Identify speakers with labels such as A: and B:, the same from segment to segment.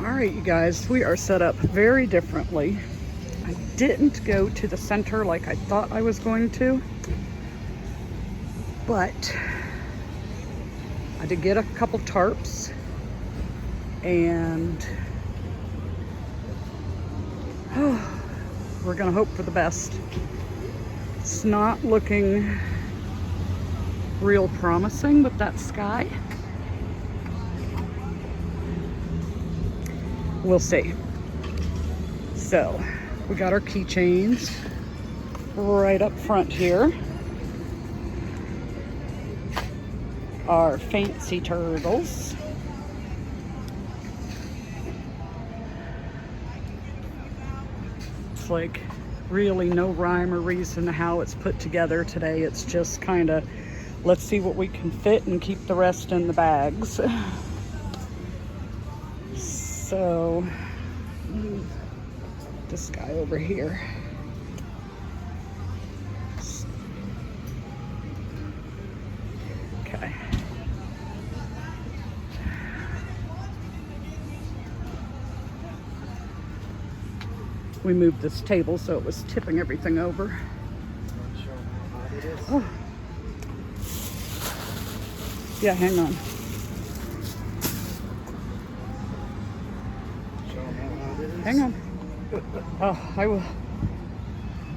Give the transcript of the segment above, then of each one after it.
A: All right, you guys, we are set up very differently. I didn't go to the center like I thought I was going to, but I did get a couple tarps, and we're gonna hope for the best. It's not looking real promising with that sky. We'll see. So we got our keychains right up front here. Our fancy turtles. It's like really no rhyme or reason how it's put together today. It's just kind of, let's see what we can fit and keep the rest in the bags. So, this guy over here. Okay. We moved this table so it was tipping everything over. Oh. Yeah, hang on. Hang on. Oh, I will.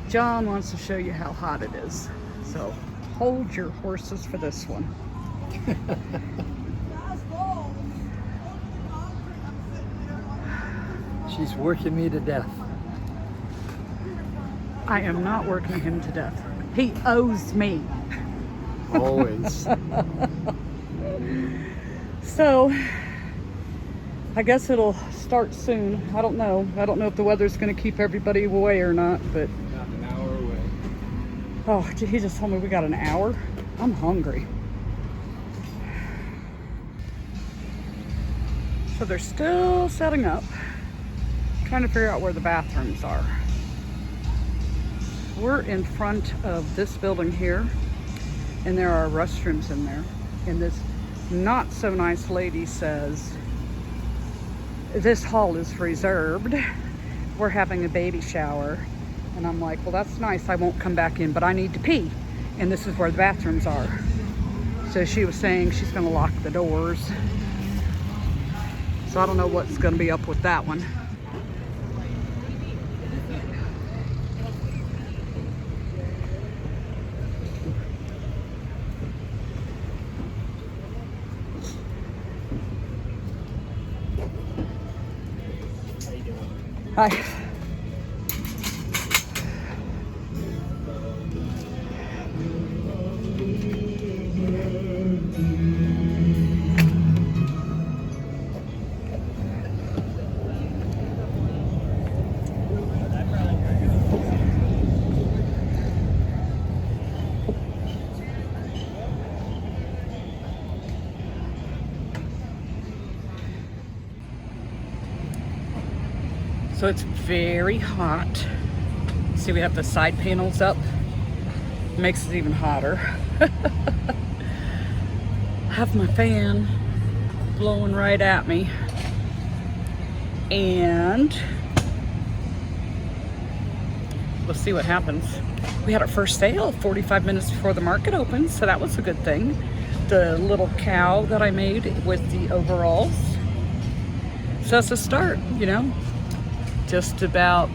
A: John wants to show you how hot it is. So hold your horses for this one.
B: She's working me to death.
A: I am not working him to death. He owes me.
B: Always.
A: So I guess it'll start soon. I don't know. I don't know if the weather's going to keep everybody away or not, but
B: Not an hour away.
A: oh, he just told me we got an hour. I'm hungry. So they're still setting up, trying to figure out where the bathrooms are. We're in front of this building here, and there are restrooms in there. And this not so nice lady says, this hall is reserved. We're having a baby shower. And I'm like, well, that's nice. I won't come back in, but I need to pee. And this is where the bathrooms are. So she was saying she's gonna lock the doors. So I don't know what's gonna be up with that one. Hi. So it's very hot. See, we have the side panels up. Makes it even hotter. Have my fan blowing right at me. And we'll see what happens. We had our first sale 45 minutes before the market opens, so that was a good thing. The little cow that I made with the overalls. So that's a start, you know. Just about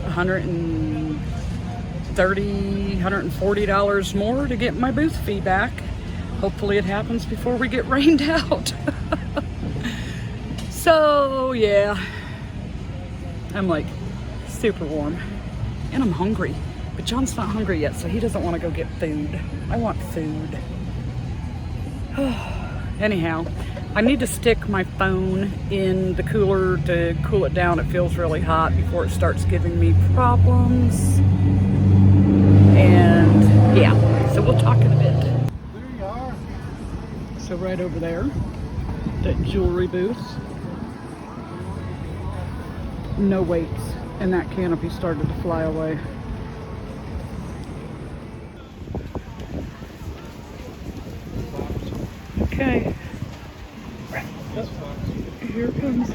A: $130, $140 more to get my booth fee back. Hopefully it happens before we get rained out. So yeah, I'm like super warm and I'm hungry, but John's not hungry yet, so he doesn't want to go get food. I want food. Anyhow, I need to stick my phone in the cooler to cool it down. It feels really hot before it starts giving me problems. And yeah, so we'll talk in a bit.
B: There you are.
A: So right over there, that jewelry booth. No weights, and that canopy started to fly away. Okay. Here comes.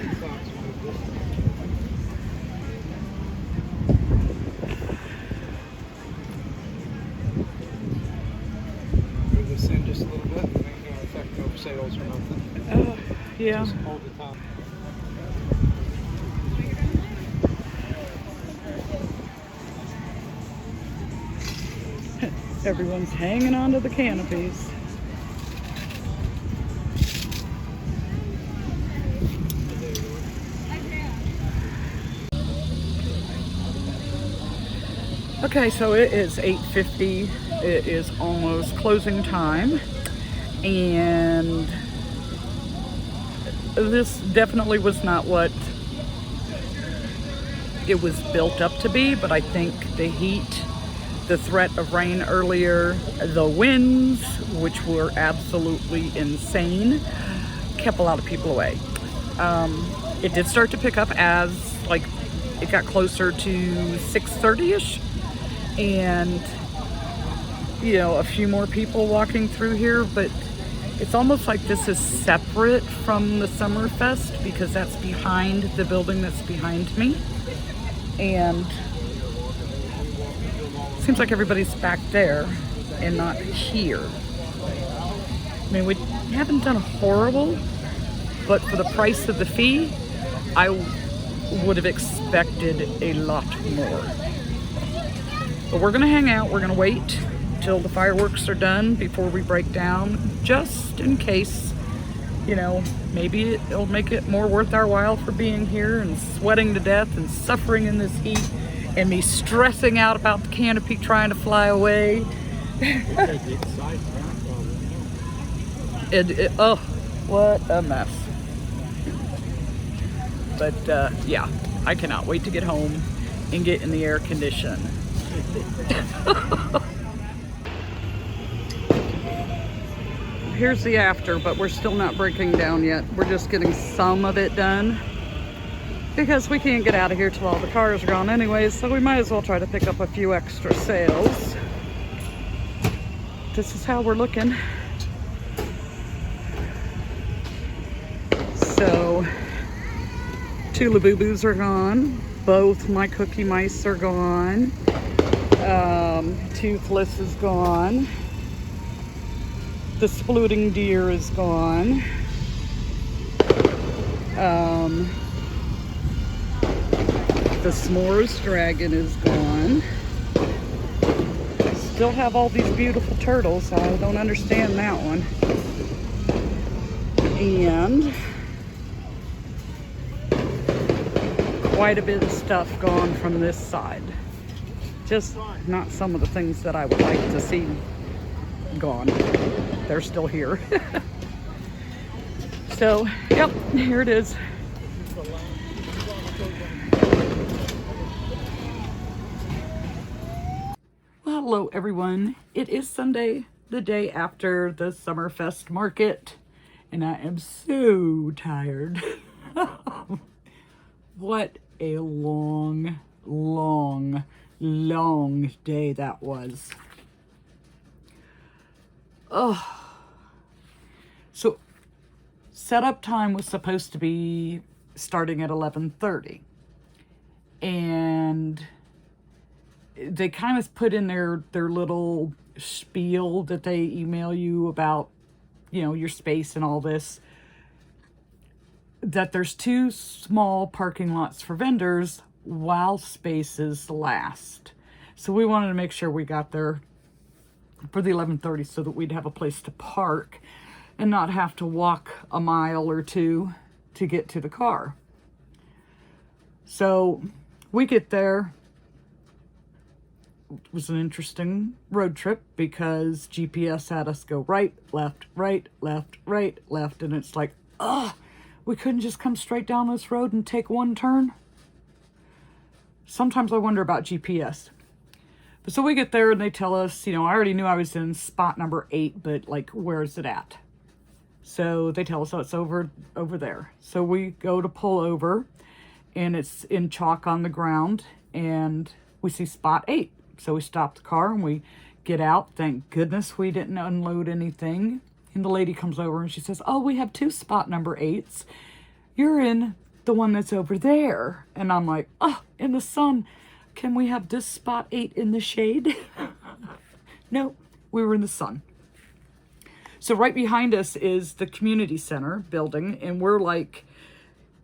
B: Move this in just a little bit, and ain't gonna affect no sales or nothing.
A: Yeah.
B: Just hold the top.
A: Everyone's hanging onto the canopies. Okay, so it is 8:50. It is almost closing time, and this definitely was not what it was built up to be, but I think the heat, the threat of rain earlier, the winds, which were absolutely insane, kept a lot of people away. It did start to pick up as like it got closer to 6:30ish, and you know, a few more people walking through here, but it's almost like this is separate from the Summerfest because that's behind the building that's behind me, and seems like everybody's back there and not here. I mean, we haven't done horrible, but for the price of the fee, I would have expected a lot more. But we're gonna hang out, we're gonna wait till the fireworks are done before we break down, just in case, you know, maybe it'll make it more worth our while for being here and sweating to death and suffering in this heat and me stressing out about the canopy trying to fly away. Oh, what a mess. But yeah, I cannot wait to get home and get in the air condition. Here's the after, but we're still not breaking down yet. We're just getting some of it done because we can't get out of here till all the cars are gone anyways, so we might as well try to pick up a few extra sales. This is how we're looking. So, two Labubus are gone. Both my cookie mice are gone. Toothless is gone. The splooting deer is gone. The s'mores dragon is gone. Still have all these beautiful turtles. I don't understand that one. And quite a bit of stuff gone from this side. Just not some of the things that I would like to see gone. They're still here. So, yep, here it is. Well, hello everyone. It is Sunday, the day after the Summerfest market, and I am so tired. What a long, long, long day that was. Oh. So setup time was supposed to be starting at 11:30, and they kind of put in their little spiel that they email you about, you know, your space and all this, that there's 2 small parking lots for vendors while spaces last. So we wanted to make sure we got there for the 11:30 so that we'd have a place to park and not have to walk a mile or 2 to get to the car. So we get there. It was an interesting road trip because GPS had us go right, left, right, left, right, left, and it's like, ugh, we couldn't just come straight down this road and take one turn. Sometimes I wonder about GPS. But so we get there and they tell us, you know, I already knew I was in spot number 8, but like, where is it at? So they tell us, oh, it's over there. So we go to pull over and it's in chalk on the ground and we see spot 8. So we stop the car and we get out. Thank goodness we didn't unload anything. And the lady comes over and she says, oh, we have 2 spot number 8s. you're in the one that's over there. And I'm like, oh, in the sun. Can we have this spot 8 in the shade? No, we were in the sun. So right behind us is the community center building, and we're like,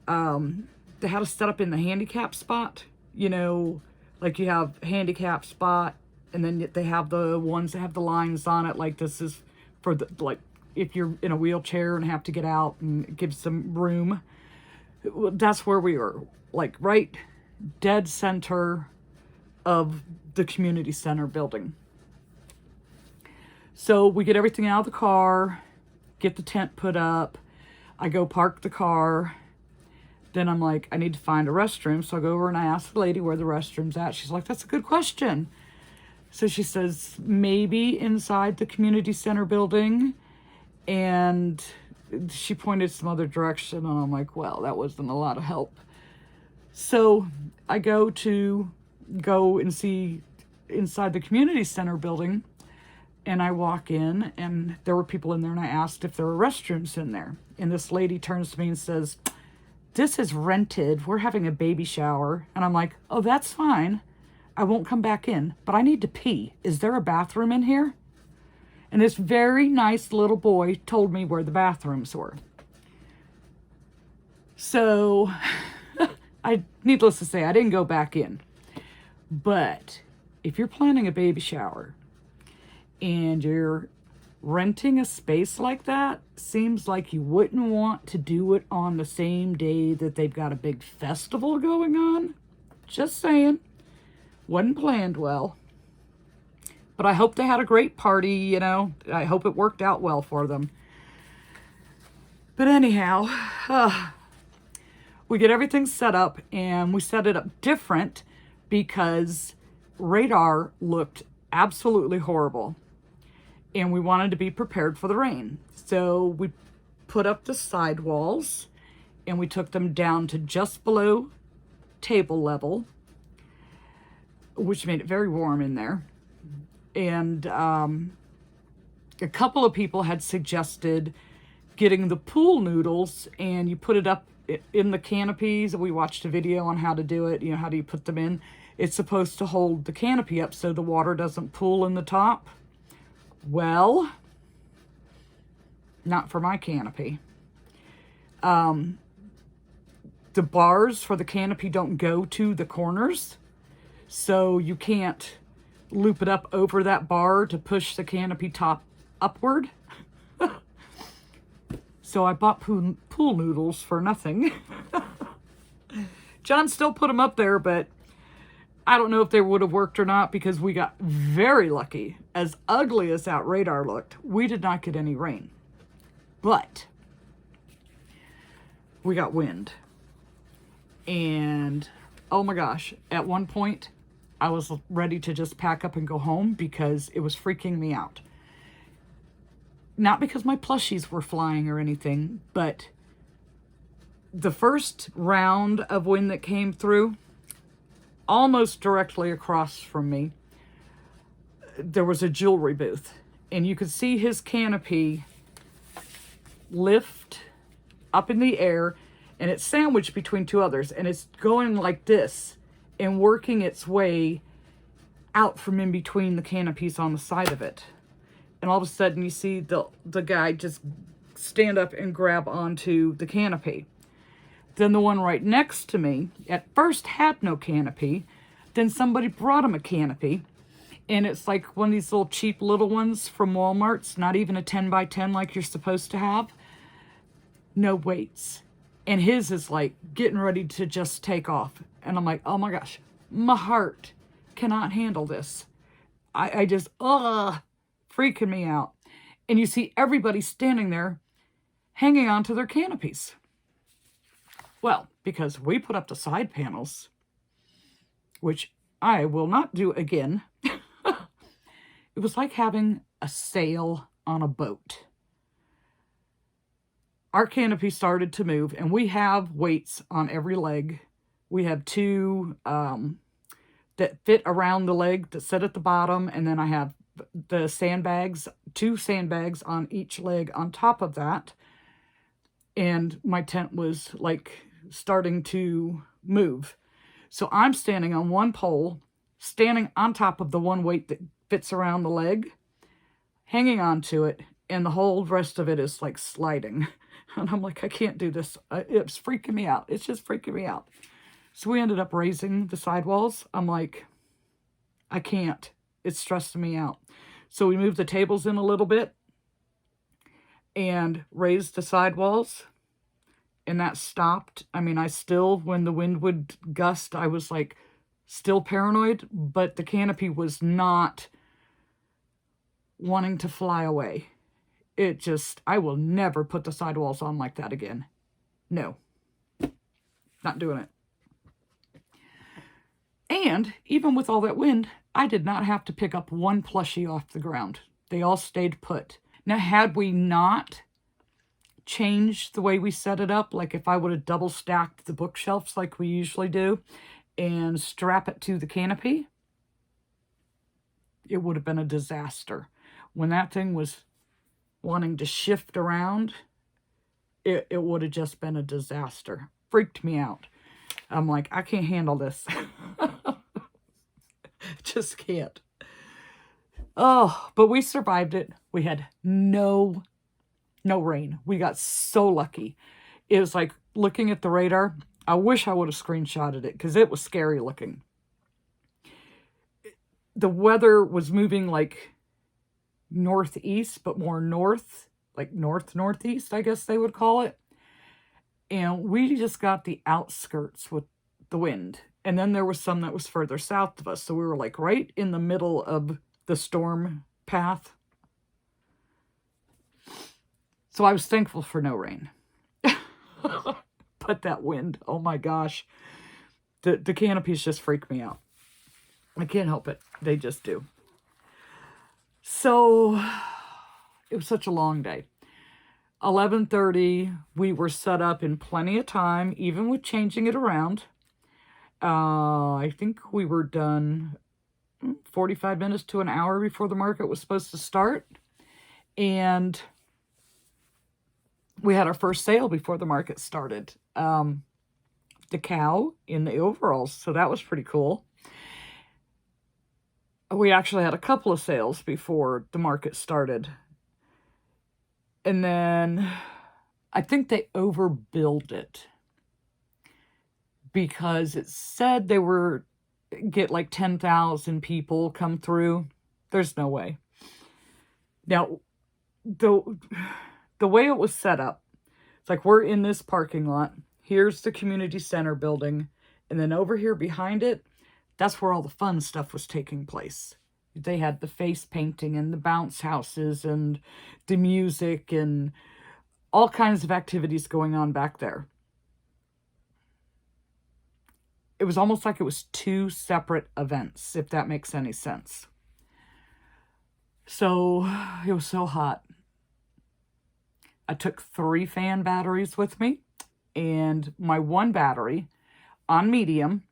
A: they had us set up in the handicap spot, you know, like you have handicap spot, and then they have the ones that have the lines on it, like this is for the, like, if you're in a wheelchair and have to get out and give some room. That's where we were, like right dead center of the community center building. So we get everything out of the car, get the tent put up. I go park the car. Then I'm like, I need to find a restroom. So I go over and I ask the lady where the restroom's at. She's like, that's a good question. So she says, maybe inside the community center building. And she pointed some other direction. And I'm like, well, that wasn't a lot of help. So I go and see inside the community center building. And I walk in, and there were people in there, and I asked if there were restrooms in there. And this lady turns to me and says, this is rented. We're having a baby shower. And I'm like, oh, that's fine. I won't come back in, but I need to pee. Is there a bathroom in here? And this very nice little boy told me where the bathrooms were. So, needless to say, I didn't go back in. But if you're planning a baby shower and you're renting a space like that, seems like you wouldn't want to do it on the same day that they've got a big festival going on. Just saying. Wasn't planned well. But I hope they had a great party, you know. I hope it worked out well for them. But anyhow, we get everything set up, and we set it up different because radar looked absolutely horrible. And we wanted to be prepared for the rain. So we put up the side walls, and we took them down to just below table level, which made it very warm in there. And a couple of people had suggested getting the pool noodles, and you put it up in the canopies. We watched a video on how to do it. You know, how do you put them in? It's supposed to hold the canopy up so the water doesn't pool in the top. Well, not for my canopy. The bars for the canopy don't go to the corners, so you can't loop it up over that bar to push the canopy top upward. So I bought pool noodles for nothing. John still put them up there, but I don't know if they would have worked or not, because we got very lucky. As ugly as that radar looked, we did not get any rain. But we got wind. And oh my gosh, at one point I was ready to just pack up and go home because it was freaking me out. Not because my plushies were flying or anything, but the first round of wind that came through, almost directly across from me, there was a jewelry booth, and you could see his canopy lift up in the air, and it's sandwiched between two others, and it's going like this and working its way out from in between the canopies on the side of it. And all of a sudden you see the guy just stand up and grab onto the canopy. Then the one right next to me at first had no canopy. Then somebody brought him a canopy. And it's like one of these little cheap little ones from Walmart's. Not even a 10 by 10 like you're supposed to have. No weights. And his is like getting ready to just take off. And I'm like, oh my gosh, my heart cannot handle this. I just, freaking me out. And you see everybody standing there hanging on to their canopies. Well, because we put up the side panels, which I will not do again. It was like having a sail on a boat. Our canopy started to move, and we have weights on every leg. We have two that fit around the leg that sit at the bottom, and then I have the sandbags, 2 sandbags on each leg on top of that. and my tent was like starting to move. So I'm standing on one pole, standing on top of the one weight that fits around the leg, hanging on to it, and the whole rest of it is like sliding. And I'm like, I can't do this. It's freaking me out. It's just freaking me out. So we ended up raising the sidewalls. I'm like, I can't. It's stressing me out. So we moved the tables in a little bit and raised the sidewalls, and that stopped. I mean, I still, when the wind would gust, I was like still paranoid, but the canopy was not wanting to fly away. It just, I will never put the sidewalls on like that again. No, not doing it. And even with all that wind, I did not have to pick up one plushie off the ground. They all stayed put. Now, had we not changed the way we set it up, like if I would have double stacked the bookshelves like we usually do and strap it to the canopy, it would have been a disaster. When that thing was wanting to shift around, it would have just been a disaster. Freaked me out. I'm like, I can't handle this. Just can't. Oh, but we survived it. We had no rain. We got so lucky. It was like looking at the radar. I wish I would have screenshotted it because it was scary looking. The weather was moving like northeast, but more north, like northeast, I guess they would call it. And we just got the outskirts with the wind. And then there was some that was further south of us. So we were like right in the middle of the storm path. So I was thankful for no rain. But that wind, oh my gosh. The canopies just freak me out. I can't help it. They just do. So it was such a long day. 11:30, we were set up in plenty of time, even with changing it around. I think we were done 45 minutes to an hour before the market was supposed to start. And we had our first sale before the market started. The cow in the overalls, so that was pretty cool. We actually had a couple of sales before the market started. And then I think they overbilled it because it said they were get like 10,000 people come through. There's no way. Now, the way it was set up, it's like we're in this parking lot. Here's the community center building. And then over here behind it, that's where all the fun stuff was taking place. They had the face painting and the bounce houses and the music and all kinds of activities going on back there. It was almost like it was two separate events, if that makes any sense. So it was so hot. I took 3 fan batteries with me, and my one battery on medium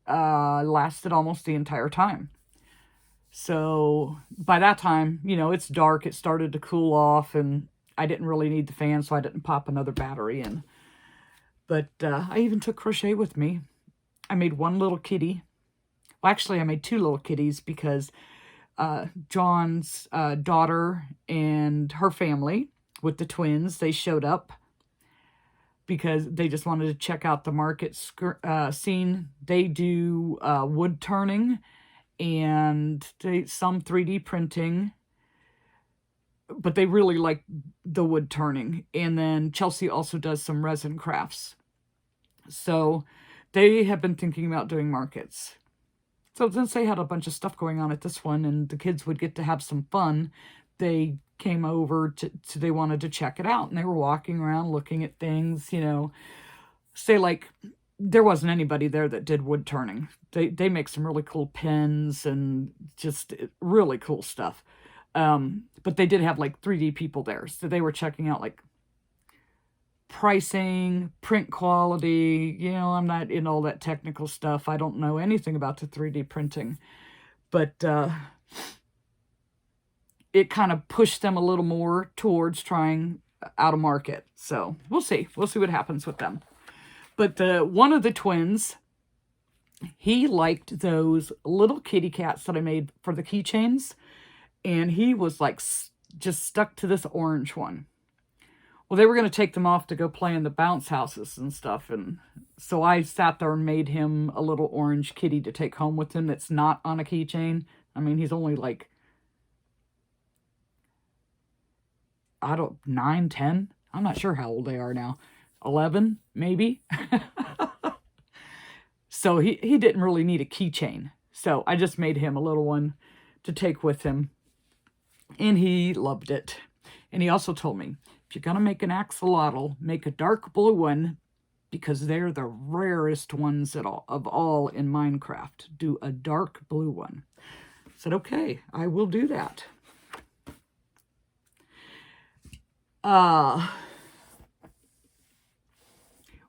A: lasted almost the entire time. So by that time, you know, it's dark. It started to cool off, and I didn't really need the fan, so I didn't pop another battery in. But I even took crochet with me. I made one little kitty. Well, actually, I made 2 little kitties because John's daughter and her family with the twins, they showed up because they just wanted to check out the market scene. They do wood turning and some 3D printing, but they really like the wood turning. And then Chelsea also does some resin crafts. So they have been thinking about doing markets. So since they had a bunch of stuff going on at this one and the kids would get to have some fun, they came over to they wanted to check it out. And they were walking around looking at things, you know. Say like there wasn't anybody there that did wood turning. They make some really cool pins and just really cool stuff. But they did have like 3D people there. So they were checking out like pricing, print quality. You know, I'm not in all that technical stuff. I don't know anything about the 3D printing. But it kind of pushed them a little more towards trying out of market. So we'll see. We'll see what happens with them. But one of the twins, he liked those little kitty cats that I made for the keychains. And he was like just stuck to this orange one. Well, they were going to take them off to go play in the bounce houses and stuff. And so I sat there and made him a little orange kitty to take home with him that's not on a keychain. I mean, he's only like, I don't, 9, 10. I'm not sure how old they are now. 11, maybe. So he didn't really need a keychain. So I just made him a little one to take with him. And he loved it. And he also told me, if you're going to make an axolotl, make a dark blue one, because they're the rarest ones of all in Minecraft. Do a dark blue one. I said, okay, I will do that.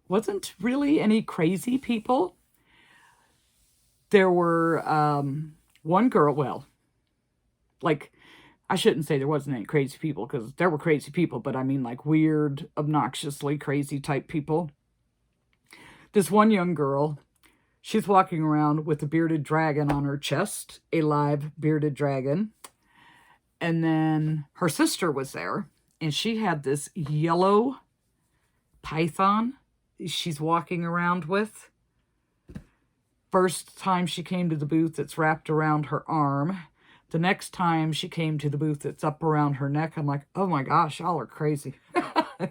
A: Wasn't really any crazy people. There were one girl, well, like, I shouldn't say there wasn't any crazy people, because there were crazy people, but I mean like weird, obnoxiously crazy type people. This one young girl, she's walking around with a bearded dragon on her chest, a live bearded dragon. And then her sister was there, and she had this yellow python she's walking around with. First time she came to the booth, it's wrapped around her arm. The next time she came to the booth, it's up around her neck. I'm like, oh my gosh, y'all are crazy.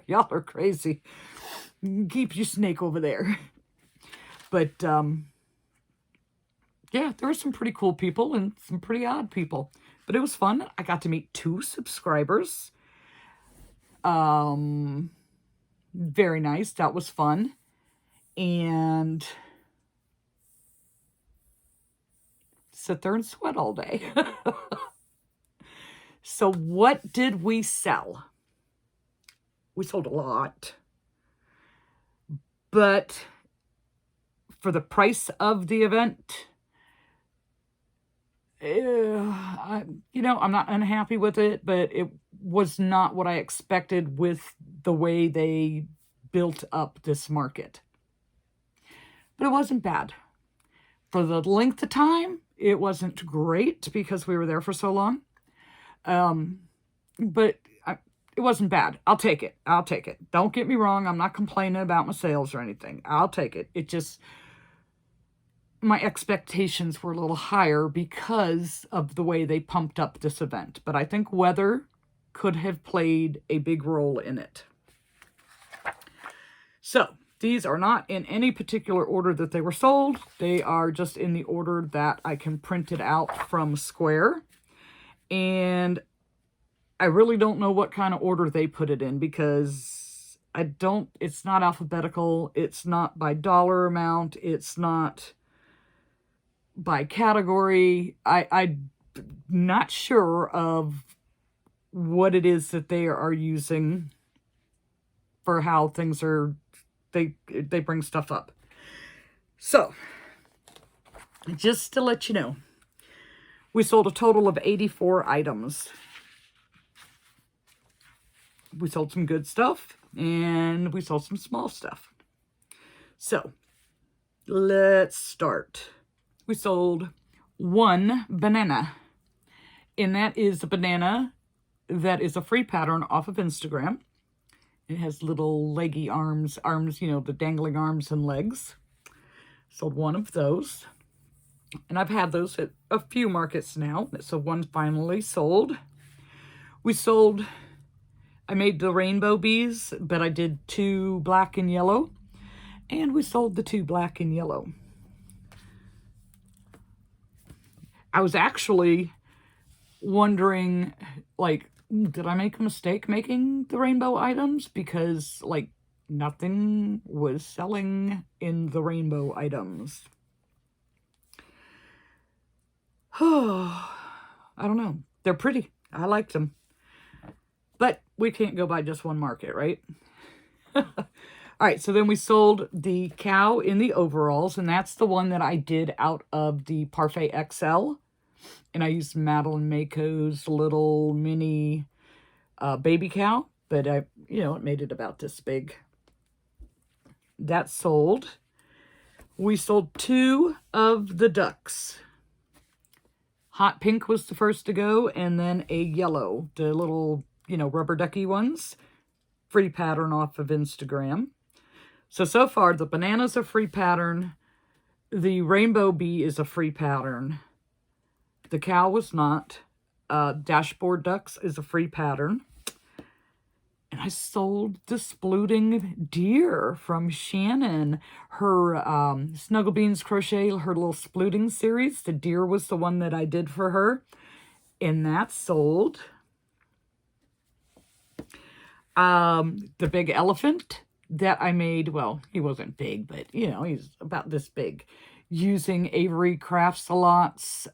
A: Y'all are crazy. Keep your snake over there. But, yeah, there were some pretty cool people and some pretty odd people. But it was fun. I got to meet 2 subscribers. Very nice. That was fun. And sit there and sweat all day. So what did we sell? We sold a lot. But for the price of the event, I'm not unhappy with it, but it was not what I expected with the way they built up this market. But it wasn't bad. For the length of time, it wasn't great because we were there for so long. But it wasn't bad. I'll take it. I'll take it. Don't get me wrong. I'm not complaining about my sales or anything. I'll take it. It just, my expectations were a little higher because of the way they pumped up this event. But I think weather could have played a big role in it. So these are not in any particular order that they were sold. They are just in the order that I can print it out from Square. And I really don't know what kind of order they put it in, because it's not alphabetical. It's not by dollar amount. It's not by category. I'm not sure of what it is that they are using for how things are, they bring stuff up. So, just to let you know, we sold a total of 84 items. We sold some good stuff, and we sold some small stuff. So, let's start. We sold 1 banana, and that is a banana that is a free pattern off of Instagram. It has little leggy arms, the dangling arms and legs. Sold 1 of those. And I've had those at a few markets now. So 1 finally sold. I made the rainbow bees, but I did 2 black and yellow. And we sold the 2 black and yellow. I was actually wondering, did I make a mistake making the rainbow items? Because, nothing was selling in the rainbow items. Oh, I don't know. They're pretty. I liked them. But we can't go by just one market, right? All right, so then we sold the cow in the overalls, and that's the one that I did out of the Parfait XL. And I used Madeline Mako's little mini baby cow. but it made it about this big. That sold. We sold 2 of the ducks. Hot pink was the first to go, and then a yellow, the little, rubber ducky ones. Free pattern off of Instagram. So far, the banana's a free pattern. The rainbow bee is a free pattern. The cow was not. Dashboard ducks is a free pattern. And I sold the splooting deer from Shannon. Her Snuggle Beans Crochet, her little splooting series. The deer was the one that I did for her. And that sold. The big elephant that I made, well, he wasn't big, but, he's about this big. Using Avery Crafts a Lot's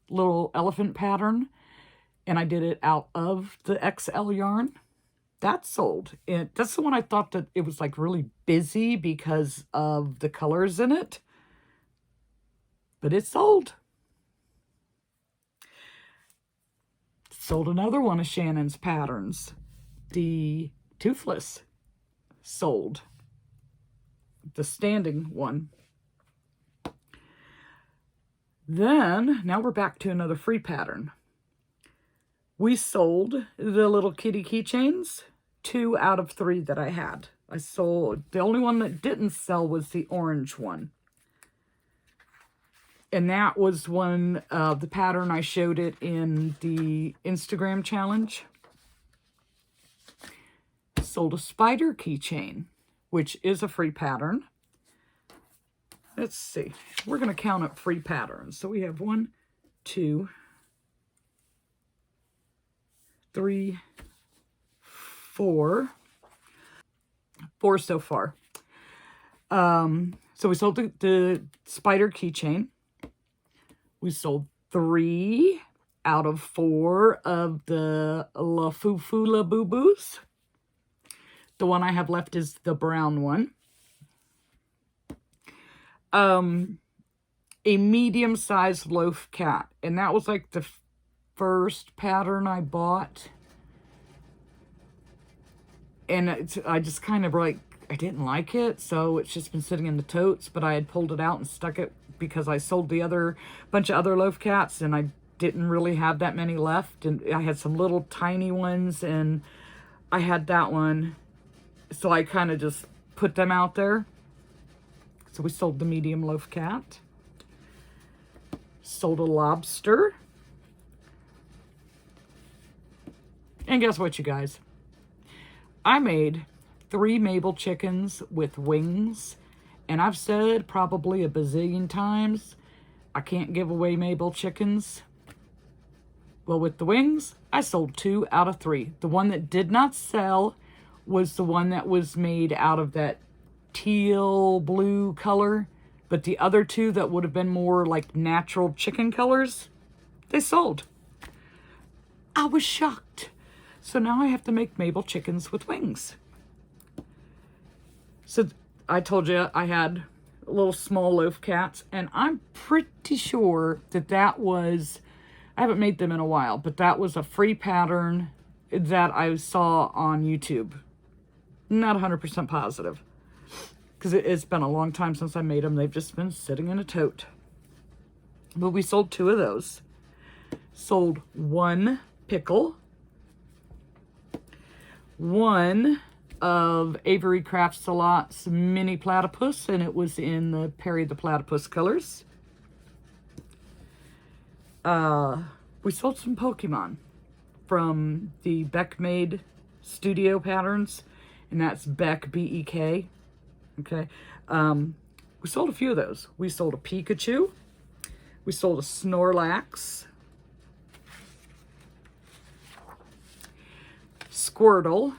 A: little elephant pattern. And I did it out of the XL yarn. That sold. And that's the one I thought that it was like really busy because of the colors in it. But it sold. Sold another one of Shannon's patterns. The Toothless sold. The standing one. Then, now we're back to another free pattern. We sold the little kitty keychains. 2 out of 3 that I had. I sold, the only one that didn't sell was the orange one. And that was one of the pattern I showed it in the Instagram challenge. Sold a spider keychain, which is a free pattern. Let's see. We're going to count up free patterns. So we have 1, 2, 3, 4 so far. So we sold the spider keychain. We sold 3 out of 4 of the La Fufula Boo Boos. The one I have left is the brown one. A medium-sized loaf cat. And that was like the first pattern I bought. And I just kind of I didn't like it. So it's just been sitting in the totes. But I had pulled it out and stuck it because I sold the bunch of other loaf cats. And I didn't really have that many left. And I had some little tiny ones. And I had that one. So I kind of just put them out there. So we sold the medium loaf cat. Sold a lobster. And guess what, you guys? I made 3 Mabel chickens with wings. And I've said probably a bazillion times, I can't give away Mabel chickens. Well, with the wings, I sold 2 out of 3. The one that did not sell was the one that was made out of that teal blue color. But the other 2 that would have been more like natural chicken colors, they sold. I was shocked. So now I have to make Mabel chickens with wings. So I told you I had little small loaf cats, and I'm pretty sure that was, I haven't made them in a while, but that was a free pattern that I saw on YouTube. Not 100% positive, because it's been a long time since I made them. They've just been sitting in a tote. But we sold 2 of those. Sold 1 pickle. 1 of Avery Crafts a Lot's mini platypus, and it was in the Perry the Platypus colors. We sold some Pokemon from the Beck Made Studio Patterns, and that's Beck, B-E-K. Okay. We sold a few of those. We sold a Pikachu. We sold a Snorlax. Squirtle.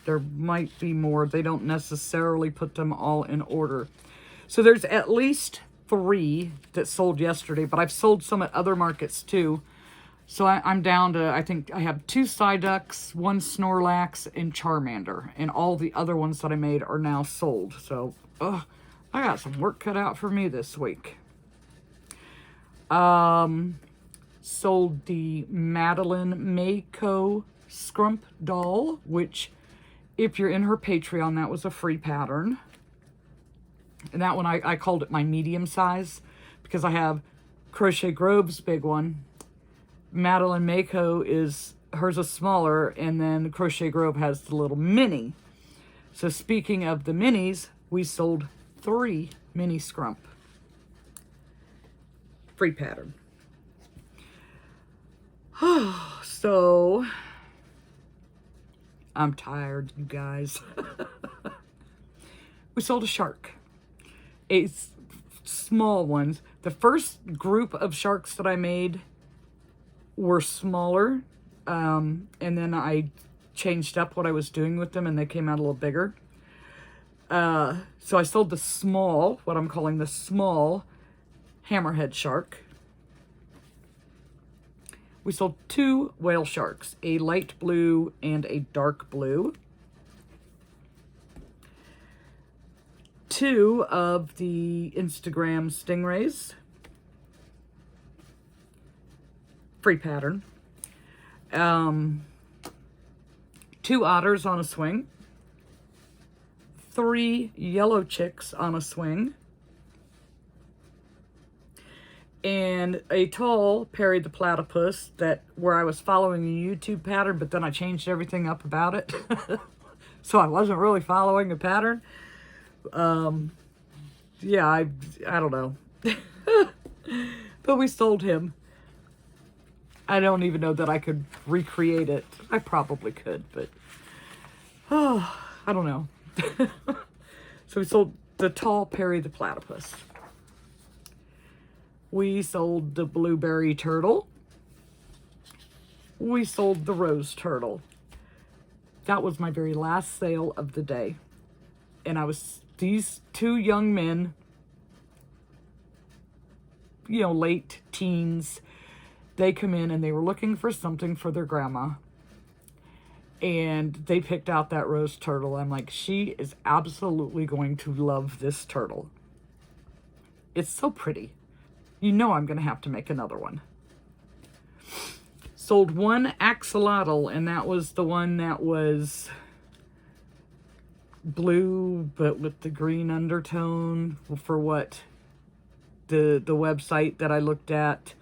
A: There might be more. They don't necessarily put them all in order. So there's at least 3 that sold yesterday, but I've sold some at other markets too. So I'm down to, I think I have 2 Psyducks, 1 Snorlax, and Charmander. And all the other ones that I made are now sold. So, I got some work cut out for me this week. Sold the Madeline Mako Scrump doll, which if you're in her Patreon, that was a free pattern. And that one, I called it my medium size because I have Crochet Grove's big one. Madeline Mako hers is smaller, and then Crochet Grove has the little mini. So speaking of the minis, we sold 3 mini scrump. Free pattern. So, I'm tired, you guys. We sold a shark. Small ones. The first group of sharks that I made were smaller. And then I changed up what I was doing with them and they came out a little bigger. So I sold the small, what I'm calling the small hammerhead shark. We sold 2 whale sharks, a light blue and a dark blue. 2 of the Instagram stingrays. Free pattern. 2 otters on a swing. 3 yellow chicks on a swing. And a tall Perry the Platypus where I was following a YouTube pattern, but then I changed everything up about it. So I wasn't really following a pattern. Yeah, I don't know. But we sold him. I don't even know that I could recreate it. I probably could, but I don't know. So we sold the tall Perry the Platypus. We sold the blueberry turtle. We sold the rose turtle. That was my very last sale of the day. And these 2 young men, late teens, they come in and they were looking for something for their grandma. And they picked out that rose turtle. I'm like, she is absolutely going to love this turtle. It's so pretty. I'm going to have to make another one. Sold 1 axolotl, and that was the one that was blue, but with the green undertone for what the website that I looked at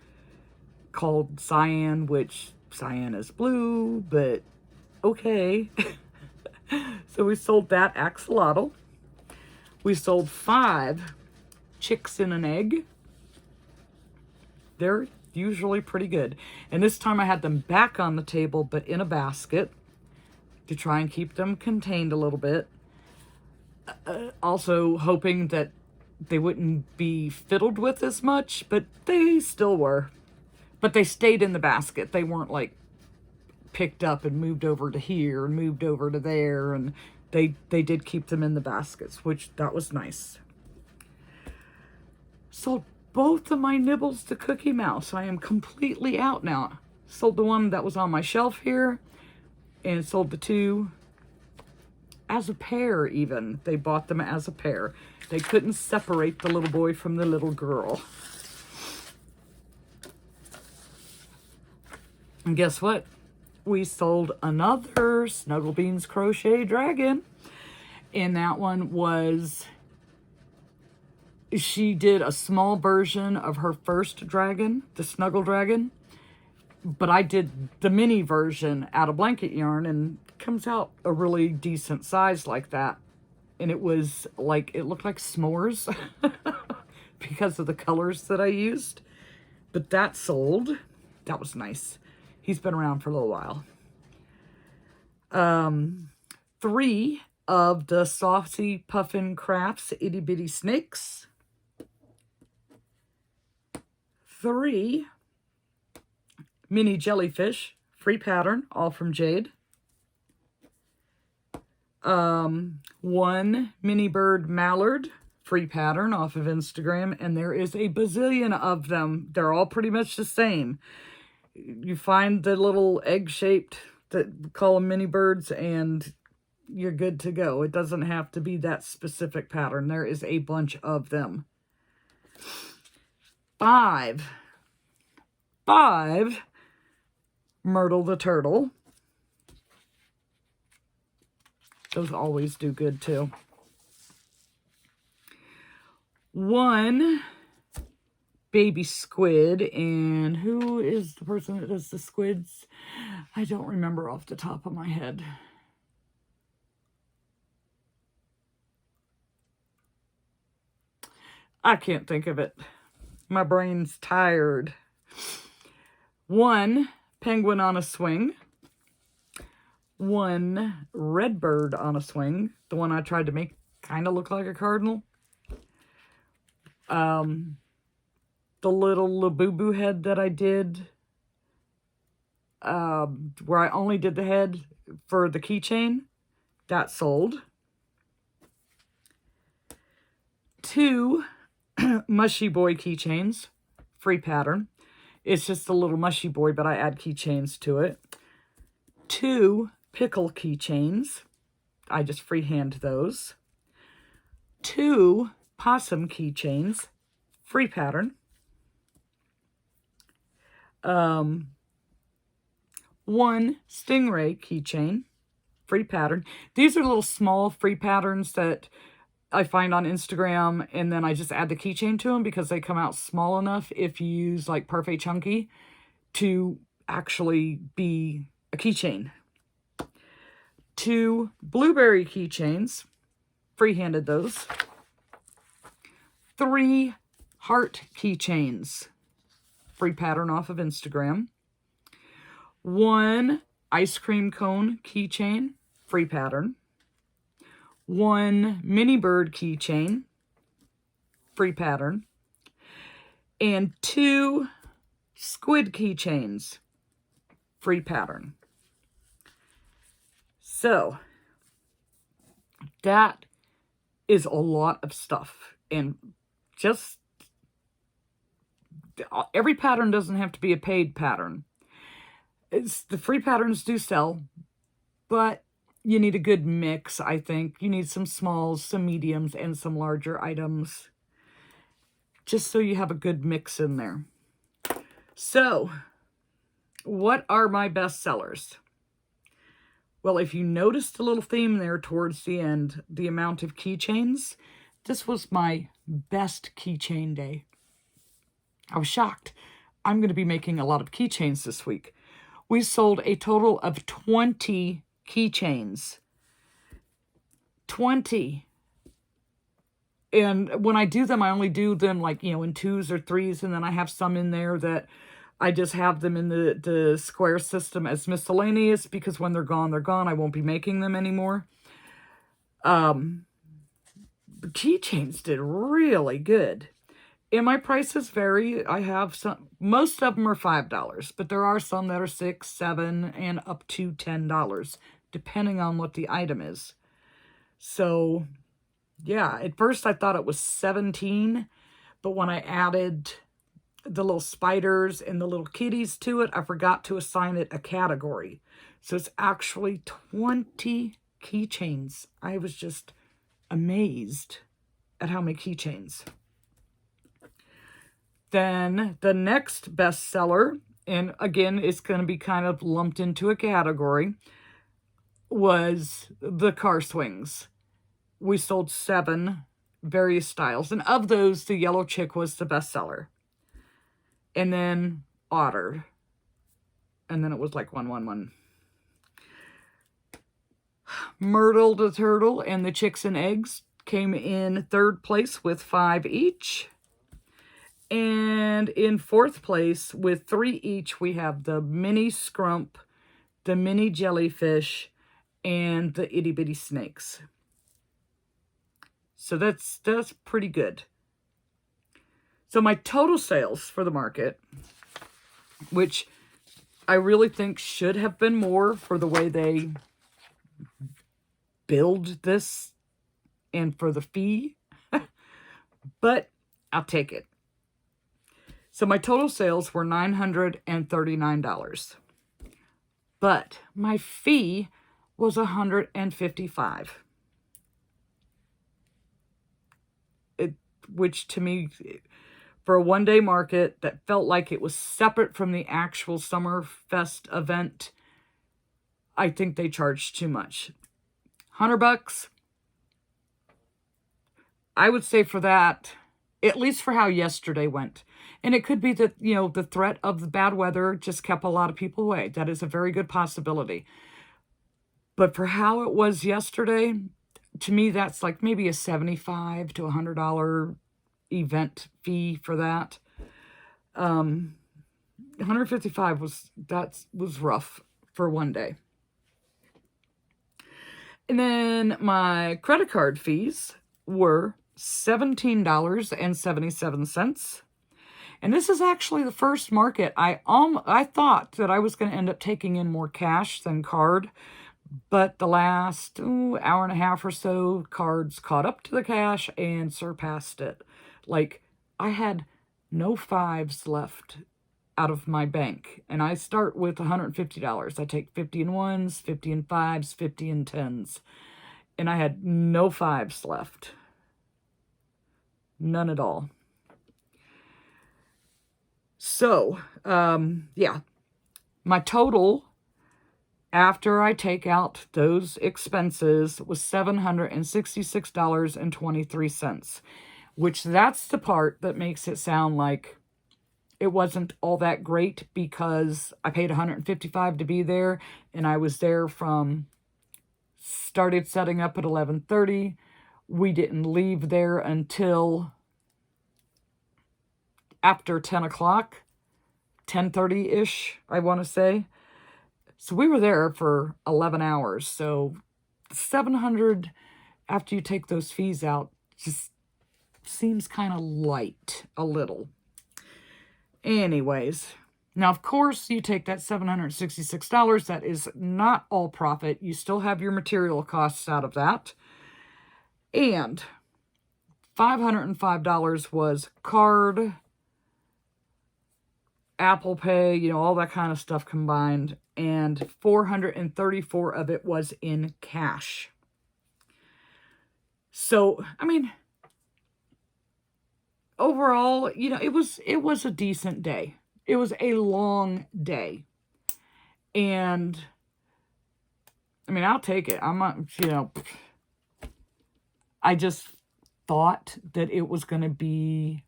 A: called cyan, which cyan is blue, but okay. So we sold that axolotl. We sold 5 chicks in an egg. They're usually pretty good. And this time I had them back on the table, but in a basket to try and keep them contained a little bit. Also hoping that they wouldn't be fiddled with as much, but they still were. But they stayed in the basket. They weren't like picked up and moved over to here and moved over to there. And they did keep them in the baskets, which that was nice. Sold both of my nibbles to Cookie Mouse. I am completely out now. Sold the one that was on my shelf here and sold the 2 as a pair even. They bought them as a pair. They couldn't separate the little boy from the little girl. And guess what? We sold another Snuggle Beans Crochet Dragon. And that one was... She did a small version of her first dragon, the Snuggle Dragon, but I did the mini version out of blanket yarn, and it comes out a really decent size like that. And it was like, it looked like s'mores because of the colors that I used. But that sold. That was nice. He's been around for a little while. 3 of the Saucy Puffin Crafts Itty Bitty Snakes. 3 mini jellyfish, free pattern, all from Jade. 1 mini bird mallard, free pattern off of Instagram, and there is a bazillion of them. They're all pretty much the same. You find the little egg-shaped, that call them mini birds, and you're good to go. It doesn't have to be that specific pattern. There is a bunch of them. 5 5 Myrtle the Turtle. Those always do good too. 1 Baby Squid, and who is the person that does the squids? I don't remember off the top of my head. I can't think of it. My brain's tired. 1 Penguin on a Swing. 1 Red Bird on a Swing. The one I tried to make kind of look like a cardinal. The little Labubu head that I did, where I only did the head for the keychain, that sold. 2 Mushy Boy keychains, free pattern. It's just a little mushy boy, but I add keychains to it. 2 Pickle keychains. I just freehand those. 2 Possum keychains, free pattern. 1 Stingray keychain, free pattern. These are little small free patterns that I find on Instagram, and then I just add the keychain to them because they come out small enough if you use like Parfait Chunky to actually be a keychain. 2 Blueberry keychains, free-handed those. 3 Heart keychains, free pattern off of Instagram. 1 Ice Cream Cone keychain, free pattern. 1 Mini Bird keychain, free pattern. And 2 Squid keychains, free pattern. So, that is a lot of stuff. And just, every pattern doesn't have to be a paid pattern. The free patterns do sell, but you need a good mix, I think. You need some smalls, some mediums, and some larger items, just so you have a good mix in there. So, what are my best sellers? Well, if you noticed the little theme there towards the end, the amount of keychains, this was my best keychain day. I was shocked. I'm going to be making a lot of keychains this week. We sold a total of 20 keychains. 20. And when I do them, I only do them like, in 2s or 3s, and then I have some in there that I just have them in the square system as miscellaneous, because when they're gone, they're gone. I won't be making them anymore. Keychains did really good. And my prices vary. I have some, most of them are $5, but there are some that are $6, $7, and up to $10, depending on what the item is. So, yeah, at first I thought it was $17, but when I added the little spiders and the little kitties to it, I forgot to assign it a category. So it's actually 20 keychains. I was just amazed at how many keychains. Then the next bestseller, and again, it's going to be kind of lumped into a category, was the car swings. We sold 7 various styles, and of those, the yellow chick was the bestseller. And then otter. And then it was like 111. Myrtle the Turtle and the Chicks and Eggs came in 3rd place with 5 each. And in 4th place with 3 each, we have the Mini Scrump, the Mini Jellyfish, and the Itty Bitty Snakes. So that's pretty good. So my total sales for the market, which I really think should have been more for the way they build this and for the fee, but I'll take it. So my total sales were $939, but my fee was $155. Which to me, For a one-day market that felt like it was separate from the actual Summerfest event, I think they charged too much. $100, I would say for that, at least for how yesterday went. And it could be that, you know, the threat of the bad weather just kept a lot of people away. That is a very good possibility. But for how it was yesterday, to me, that's like maybe a $75 to $100 event fee for that. 155 was rough for one day. And then my credit card fees were $17.77. And this is actually the first market I thought that I was going to end up taking in more cash than card. But the last hour and a half or so, cards caught up to the cash and surpassed it. Like, I had no fives left out of my bank. And I start with $150. I take 50 in ones, 50 in fives, 50 in tens. And I had no fives left. None at all. So, yeah. My total, after I take out those expenses, was $766.23, which that's the part that makes it sound like it wasn't all that great, because I paid $155 to be there, and I was there started setting up at 11:30. We didn't leave there until after 10 o'clock, 10:30-ish, I want to say. So we were there for 11 hours. So $700 after you take those fees out just seems kind of light a little. Anyways, now of course you take that $766. That is not all profit. You still have your material costs out of that. And $505 was card, Apple Pay, you know, all that kind of stuff combined. And $434 of it was in cash. So, I mean, overall, you know, it was a decent day. It was a long day. And, I mean, I'll take it. I'm not, you know, I just thought that it was going to be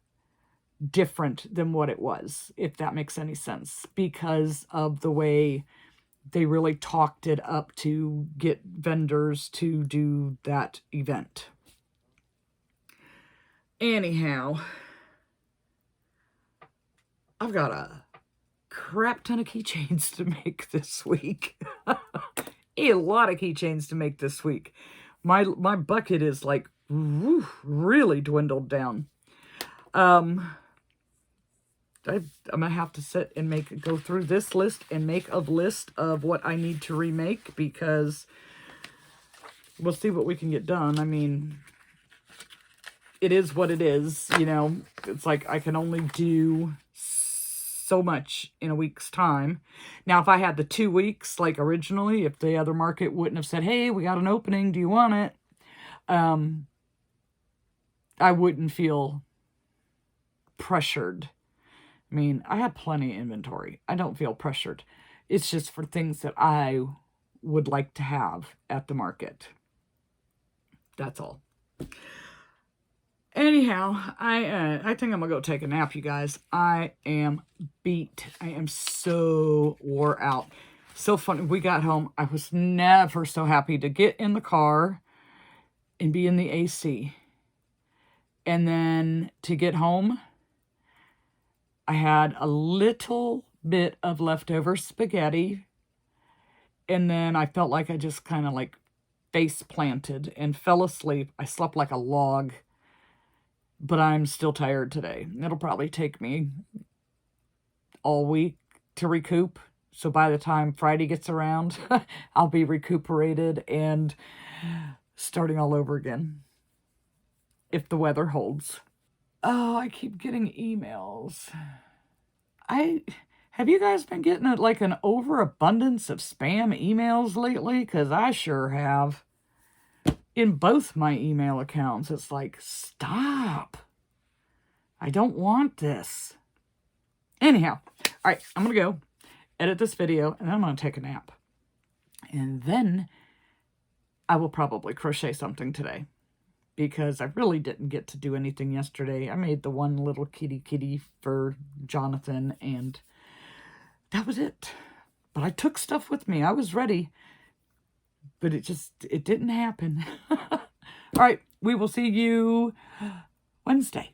A: different than what it was, if that makes any sense, because of the way they really talked it up to get vendors to do that event. Anyhow, I've got a crap ton of keychains to make this week. A lot of keychains to make this week. My bucket is like really dwindled down. I'm gonna have to sit and go through this list and make a list of what I need to remake, because we'll see what we can get done. I mean, it is what it is, you know. It's like I can only do so much in a week's time. Now, if I had the 2 weeks, like originally, if the other market wouldn't have said, hey, we got an opening, do you want it? I wouldn't feel pressured. I mean, I had plenty of inventory. I don't feel pressured. It's just for things that I would like to have at the market. That's all. Anyhow, I think I'm going to go take a nap, you guys. I am beat. I am so wore out. So funny. We got home. I was never so happy to get in the car and be in the AC. And then to get home, I had a little bit of leftover spaghetti. And then I felt like I just kind of like face planted and fell asleep. I slept like a log. But I'm still tired today. It'll probably take me all week to recoup. So by the time Friday gets around, I'll be recuperated and starting all over again. If the weather holds. Oh, I keep getting emails. Have you guys been getting like an overabundance of spam emails lately? Because I sure have. In both my email accounts, it's like, stop. I don't want this. Anyhow, all right, I'm going to go edit this video, and then I'm going to take a nap. And then I will probably crochet something today, because I really didn't get to do anything yesterday. I made the one little kitty for Jonathan, and that was it. But I took stuff with me. I was ready, but it didn't happen. All right, we will see you Wednesday.